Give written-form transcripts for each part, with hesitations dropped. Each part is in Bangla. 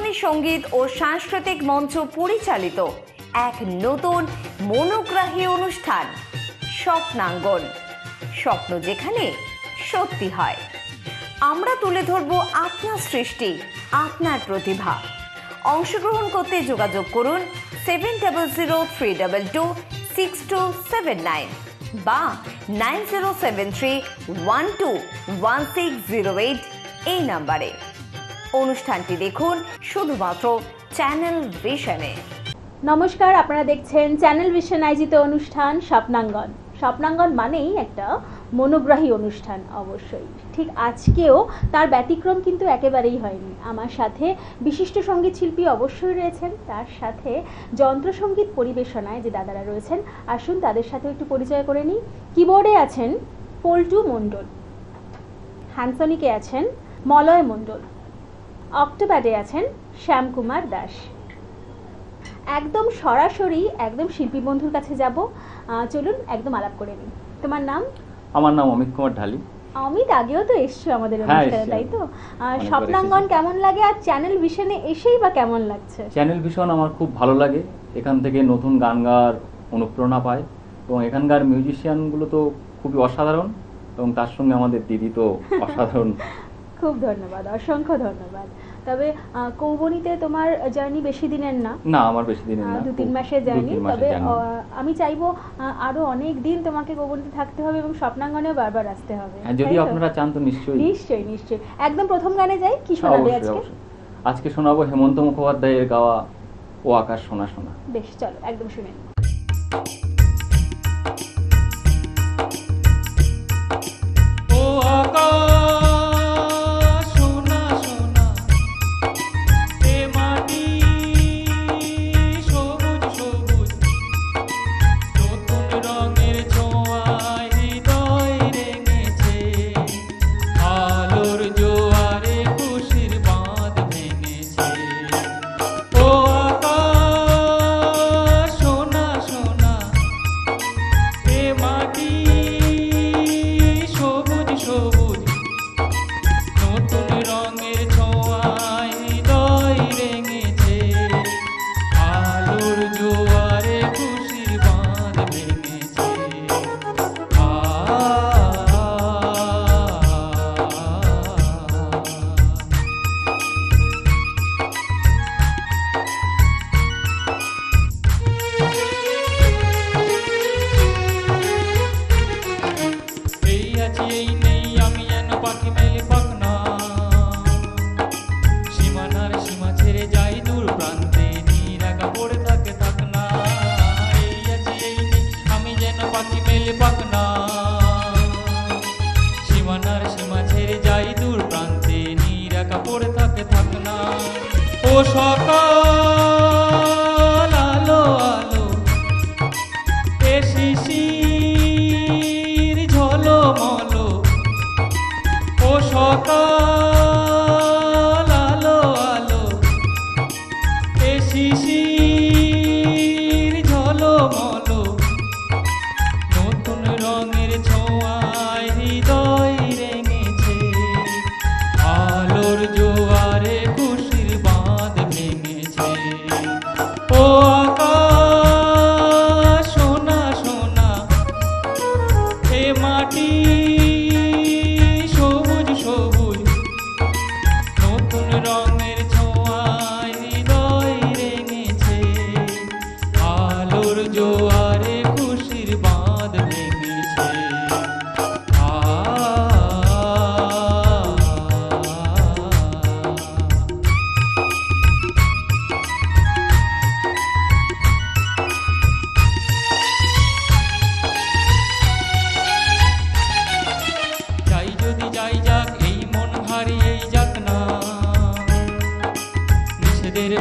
আসামি সঙ্গীত ও সাংস্কৃতিক মঞ্চ পরিচালিত এক নতুন মনোগ্রাহী অনুষ্ঠান স্বপ্নাঙ্গন। স্বপ্ন যেখানে সত্যি হয়। আমরা তুলে ধরব আপনার সৃষ্টি, আপনার প্রতিভা। অংশগ্রহণ করতে যোগাযোগ করুন 7003226279 বা 9073121608 এই নাম্বারে। অনুষ্ঠানটি দেখুন শুধুমাত্র চ্যানেল ভিশনে। নমস্কার, আপনারা দেখছেন চ্যানেল ভিশন আয়োজিত অনুষ্ঠান স্বপ্নাঙ্গন। স্বপ্নাঙ্গন মানেই একটা মনোগ্রাহী অনুষ্ঠান। অবশ্যই ঠিক আজকেও তার ব্যতিক্রম কিন্তু একেবারেই হয়নি। আমার সাথে বিশিষ্ট সঙ্গীত শিল্পী অবশ্যই রয়েছেন, তার সাথে যন্ত্রসঙ্গীত পরিবেশনায় যে দাদারা রয়েছেন, আসুন তাদের সাথে একটু পরিচয় করে নিই। কিবোর্ডে আছেন পল্টু মণ্ডল, হ্যান্সনিকে আছেন মলয় মণ্ডল, অক্টোপ্যাডে আছেন শ্যামকুমার দাস। একদম সরাসরি একদম শিল্পী বন্ধুর কাছে যাব। চলুন একদম আলাপ করে নিই। তোমার নাম? আমার নাম অমিত কুমার ঢালি। অমিত, আগেও তো এসছো আমাদের অনুষ্ঠানে, তাই তো? স্বপ্নাঙ্গন কেমন লাগে আর চ্যানেল ভিশনে এসেই বা কেমন লাগছে? চ্যানেল ভিশন আমার খুব ভালো লাগে। এখান থেকে নতুন গান গাওয়ার অনুপ্রেরণা পায় এবং এখানকার মিউজিশিয়ানগুলো তো খুবই অসাধারণ এবং তার সঙ্গে আমাদের দিদি তো অসাধারণ। খুব ধন্যবাদ, অসংখ্য ধন্যবাদ। তবে কৌবনীতে তোমার জার্নি বেশি দিনের না? না, আমার বেশি দিনের না, 2-3 মাসের জার্নি। তবে আমি চাইবো আরো অনেক দিন তোমাকে কৌবনীতে থাকতে হবে এবং স্বপ্নাঙ্গনেও বারবার আসতে হবে। যদি আপনারা চান তো নিশ্চয়ই নিশ্চয়ই নিশ্চয়ই। একদম প্রথম গানে যাই, কি শোনাবে আজকে? আজকে শোনাবো হেমন্ত মুখোপাধ্যায়ের গাওয়া ও আকাশ সোনা সোনা। বেশ, চলো একদম শুনে নিই।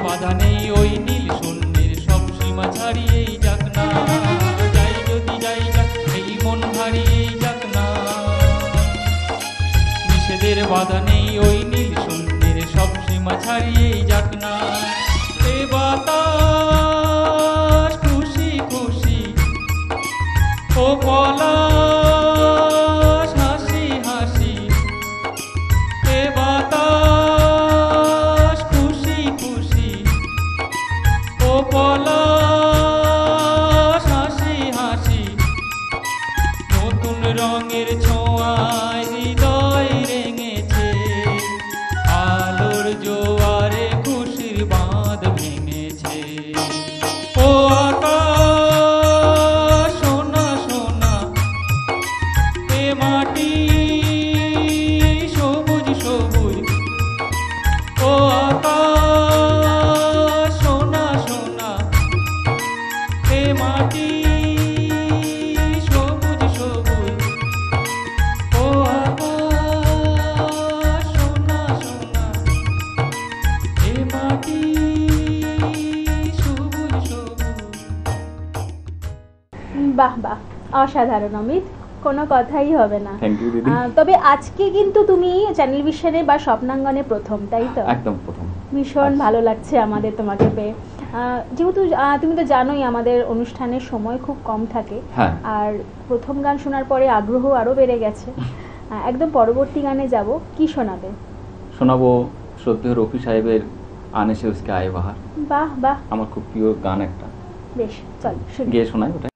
বাধা নেই ওই নীল শূন্যের সব সীমা ছাড়িয়েই যাক না, যাই যদি যাই যাক এই মন হারিয়েই যাক না। নিষেধের বাধা নেই ওই নীল শূন্যের সব সীমা ছাড়িয়েই যাক না। এ বাতাস খুশি খুশি ও পলাশ হাসি হাসি, এ বাতাস খুশি খুশি বাহ বাহ, অসাধারণ অমিত, কোনো কথাই হবে না। থ্যাংক ইউ দিদি। তবে আজকে কিন্তু তুমি চ্যানেল ভিশনে বা স্বপ্নাঙ্গনে প্রথম, তাই তো? একদম প্রথম। ভীষণ ভালো লাগছে আমাদের তোমাকে পেয়ে। যেহেতু তুমি তো জানোই আমাদের অনুষ্ঠানের সময় খুব কম থাকে, হ্যাঁ। আর প্রথম গান শোনার পরে আগ্রহ আরও বেড়ে গেছে। একদম পরবর্তী গানে যাব, কি শোনাবে? শোনাবো শ্রদ্ধেয় রফি সাহেবের আনে সে উসকে আয়ে বাহার। বাহ বাহ, আমার খুব প্রিয় গান একটা, বেশ চল শুনি। গিয়ে শোনাই ওটা।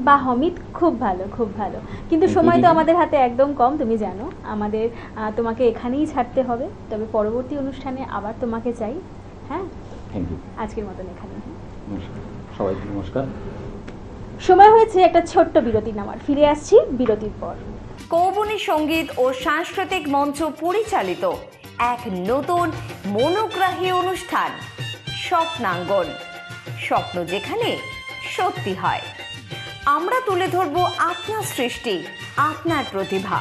বাহ অমিত, খুব ভালো খুব ভালো, কিন্তু সময় তো আমাদের হাতে একদম কম, তুমি জানো আমাদের তোমাকে এখানেই ছাড়তে হবে, তবে পরবর্তী অনুষ্ঠানে আবার তোমাকে চাই। হ্যাঁ, থ্যাংক ইউ। আজকের মতন এখানেই। সবাইকে নমস্কার। সময় হয়েছে একটা ছোট্ট বিরতি নেওয়ার, ফিরে আসছি বিরতির পর। কৌবনী সঙ্গীত ও সাংস্কৃতিক মঞ্চ পরিচালিত এক নতুন মনোগ্রাহী অনুষ্ঠান স্বপ্নাঙ্গন, স্বপ্ন যেখানে সত্যি হয়। আমরা তুলে ধরব আপনার সৃষ্টি, আপনার প্রতিভা।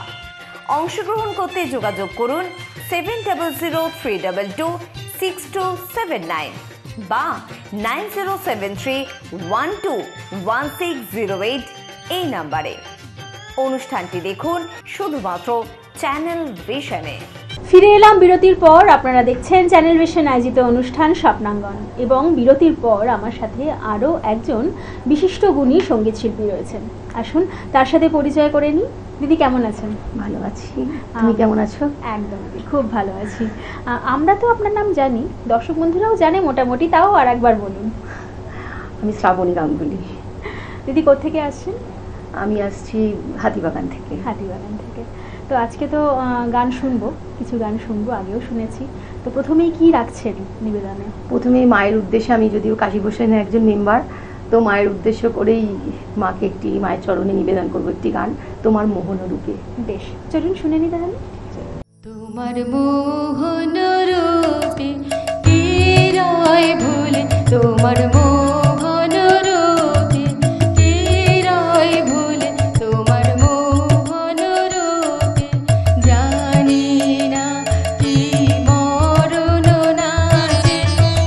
অংশগ্রহণ করতে যোগাযোগ করুন 7003226279 বা 9073121608 এই নাম্বারে। অনুষ্ঠানটি দেখুন শুধুমাত্র চ্যানেল ভিশনে। ফিরে এলাম বিরতির পর। আপনারা দেখছেন চ্যানেল ভিশন আয়োজিত অনুষ্ঠান স্বপ্নাঙ্গন, এবং বিরতির পর আমার সাথে আরও একজন বিশিষ্ট গুণী সঙ্গীত শিল্পী রয়েছেন। আসুন তার সাথে পরিচয় করে নিই। দিদি কেমন আছেন? ভালো আছি, তুমি কেমন আছো? একদম খুব ভালো আছি। আমরা তো আপনার নাম জানি, দর্শক বন্ধুরাও জানে মোটামুটি, তাও আর একবার বলুন। আমি শ্রাবণী গাঙ্গুলি। দিদি কোত্থেকে আসছেন? আমি আসছি হাতিবাগান থেকে। হাতিবাগান থেকে। তো আজকে তো গান শুনবো, কিছু গান শুনবো, আগেও শুনেছি। তো প্রথমেই কি রাখছেন নিবেদনে? প্রথমে মায়ের উদ্দেশ্যে, আমি যদিও কাশী ভূষণের একজন মেম্বার, তো মায়ের উদ্দেশ্য করেই মাকে একটি, মায়ের চরণে নিবেদন করবো একটি গান, তোমার মোহন রূপে। বেশ, চলুন শুনে নি তাহলে। তোমার মোহন রূপে কে রয় ভুলে, তোমার মোহন রূপে কে রয় ভুলে, তোমার মোহন রূপে জানি না কি মরণ নাচে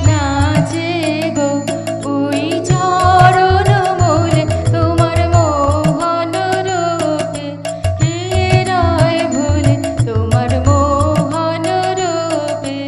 নাচে গো ওই চরণ মূলে, তোমার মোহন রূপে কে রয় ভুলে, তোমার মোহন রূপে।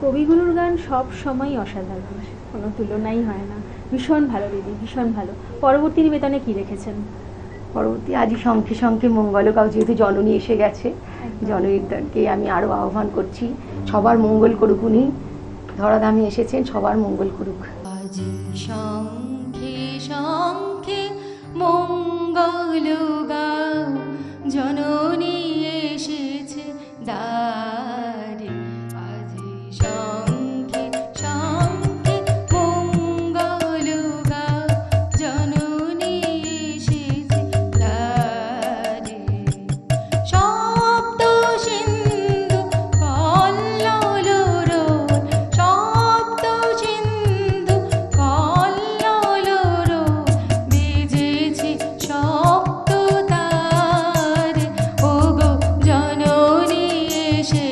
কবিগুরুর গান সব সময় অসাধারণ, কোনো তুলনাই হয় না। ভীষণ ভালো দিদি, ভীষণ ভালো। পরবর্তী নিবেদনে কি রেখেছেন? পরবর্তী আজই শঙ্খে শঙ্খে মঙ্গলকাও, যেহেতু জননী এসে গেছে, জননীকে আমি আরও আহ্বান করছি, সবার মঙ্গল করুক। উনি ধরাধামে এসেছেন, সবার মঙ্গল করুক। আজি শঙ্খে শঙ্খে মঙ্গল গাও, জননী এসেছে দ্বারে। আজি শঙ্খে শঙ্খে মঙ্গল গাও, জননী এসেছে দ্বারে। শব্দ সিন্ধু কল্লোল, শব্দ সিন্ধু কল্লোল, বেজেছে শব্দ তার, ওগো জননী এসে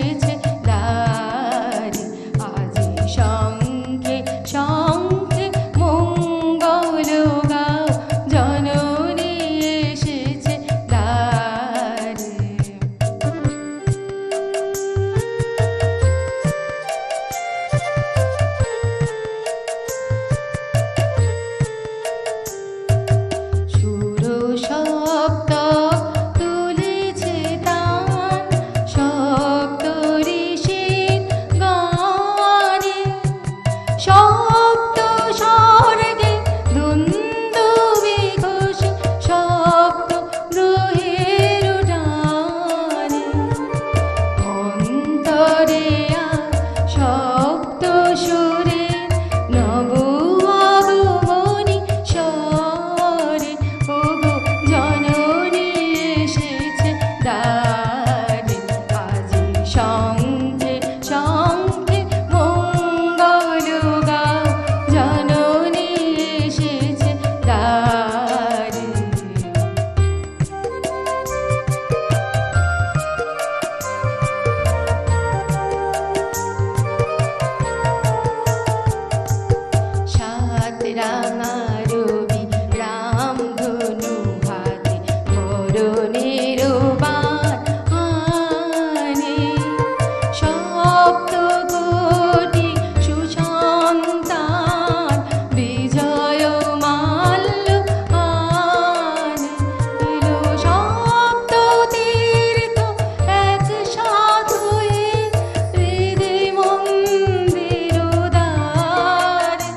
রাঙা রবি রামধনু হাতে মরণের বাণ আনে। সপ্ত কোটি সুসন্তান বিজয় মাল্য আনে। এলো সপ্ত তীর্থ একসাথ হয়ে হৃদে মন্দির দ্বারে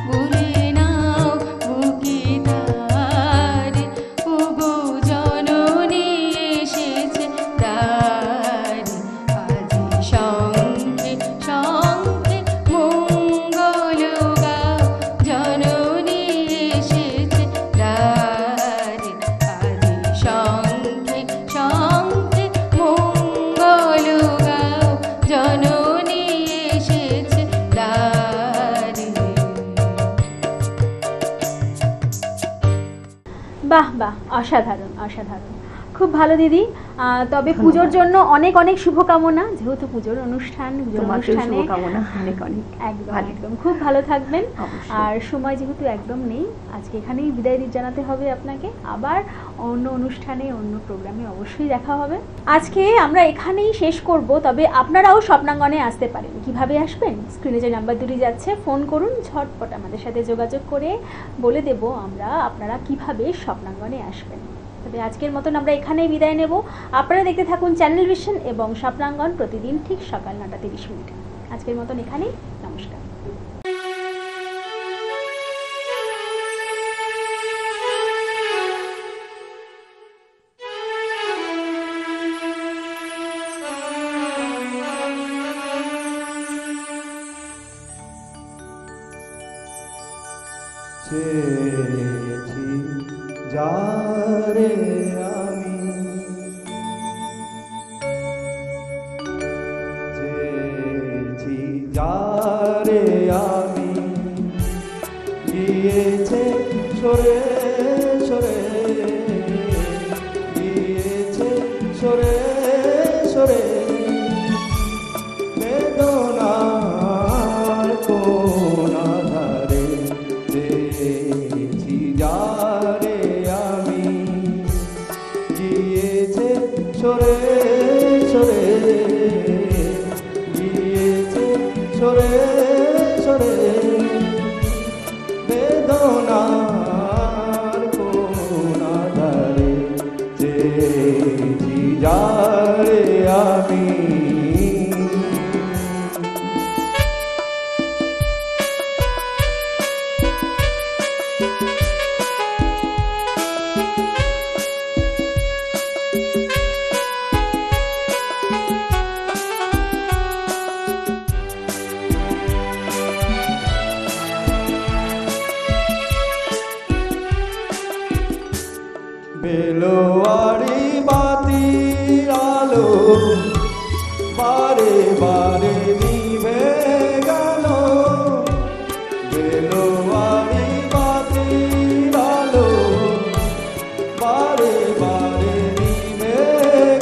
বলে নাও বুকে তারে ওগো জননী এসেছে দ্বারে। আজি শঙ্খে শঙ্খে মঙ্গল গাও জননী এসেছে দ্বারে। আজি শঙ্খে শঙ্খে মঙ্গল গাও জননী এসেছে দ্বারে। বাহ বাহ, অসাধারণ অসাধারণ, খুব ভালো দিদি। তবে পুজোর জন্য অনেক অনেক শুভকামনা, যেহেতু পুজোর অনুষ্ঠান, পুজোর তোমাকেও অনুষ্ঠানে শুভকামনা অনেক অনেক। একদম ভালো। একদম খুব ভালো থাকবেন। অবশ্যই। আর সময় যেহেতু একদম নেই, আজকে এখানেই বিদায় জানাতে হবে আপনাকে। আবার অন্য অনুষ্ঠানে, অন্য প্রোগ্রামে অবশ্যই দেখা হবে। আজকে আমরা এখানেই শেষ করব, তবে আপনারাও স্বপ্নাঙ্গনে আসতে পারেন। কিভাবে আসবেন? স্ক্রিনে যে নাম্বার দুটি যাচ্ছে, ফোন করুন, ঝটপট আমাদের সাথে যোগাযোগ করে বলে দেব আমরা আপনারা কিভাবে স্বপ্নাঙ্গনে আসবেন। তবে আজকের মতন আমরা এখানেই বিদায় নেব। আপনারা দেখতে থাকুন চ্যানেল ভিশন এবং স্বপ্নাঙ্গন, প্রতিদিন ঠিক সকাল 9:30। আজকের মতন এখানেই, নমস্কার। চেয়েছি যারে আমি, চেয়েছি যারে আমি, গিয়েছে সরে সরে, গিয়েছে সরে সরে, বেদনার কোন আধারে চেয়েছি যারে আমি, গিয়েছে সরে সরে, গিয়েছে সরে সরে, বেদনার কোন আধারে চেয়েছি যারে আমি। বেলোয়ারি বাতি আলো বারে বারে নিভে গেল, বেলোয়ারি বাতি আলো বারে বারে নিভে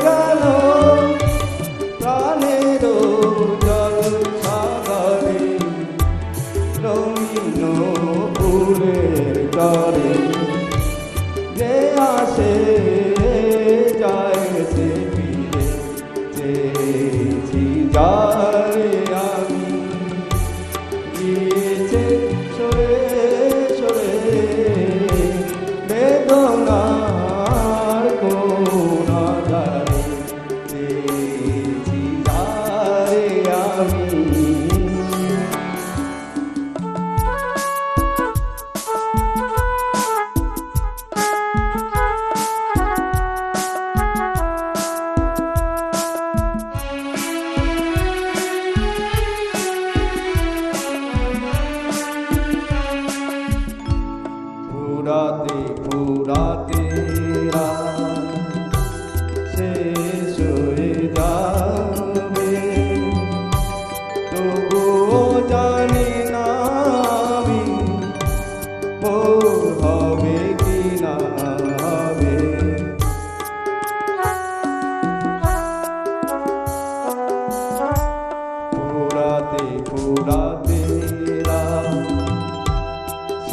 গেল, প্রাণের জল সাগরে রঙিন ফুলের তরে, যে আসে যায় সে ফিরে, চেয়েছি যারে আমি, গিয়েছে সরে সরে, বেদনার কোন আধারে চেয়েছি যারে আমি। ফুরাতে ফুরাতে রাত শেষ হয়ে যাবে, তবুও জানি না আমি ভোর হবে কি না হবে। ফুরাতে ফুরাতে রাত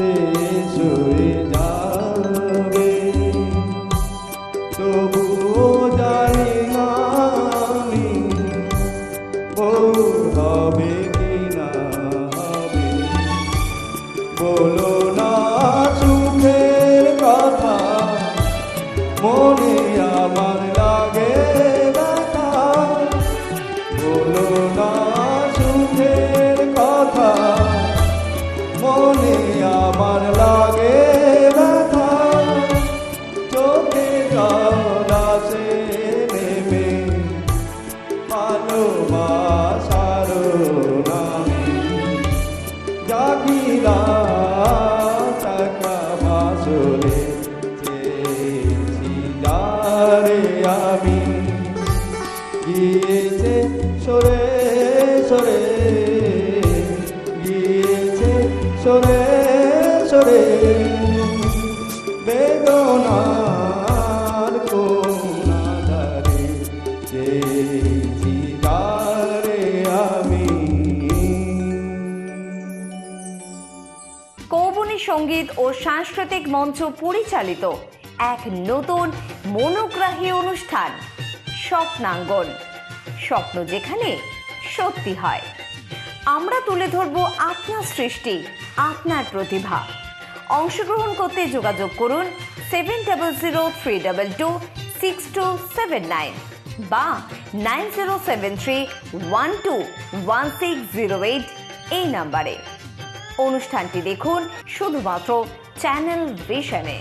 শেষ হয়ে যাবে, তবুও জানি না আমি ভোর হবে কি না হবে। বলো না সুখের কথা, মনে আমার লাগে ব্যথা। বলো না সুখের কথা, মনে আমার লাগে ব্যথা। চোখে জল আসে নেমে ভালোবাসার নামে, জাগিরা টাকা বাসরে চেয়েছি যারে আমি। গিয়েছে সরে সরে, গিয়েছে সরে সরে, বেদনার কোন আধারে চেয়েছি যারে আমি। কৌবনী সঙ্গীত ও সাংস্কৃতিক মঞ্চ পরিচালিত এক নতুন মনোগ্রাহী অনুষ্ঠান স্বপ্নাঙ্গন। স্বপ্ন যেখানে সত্যি হয়। আমরা তুলে ধরব আপনার সৃষ্টি, আপনার প্রতিভা। অংশগ্রহণ করতে যোগাযোগ করুন 7003226279 বা 9073121608 এই নাম্বারে। অনুষ্ঠানটি দেখুন শুধুমাত্র চ্যানেল ভিশনে।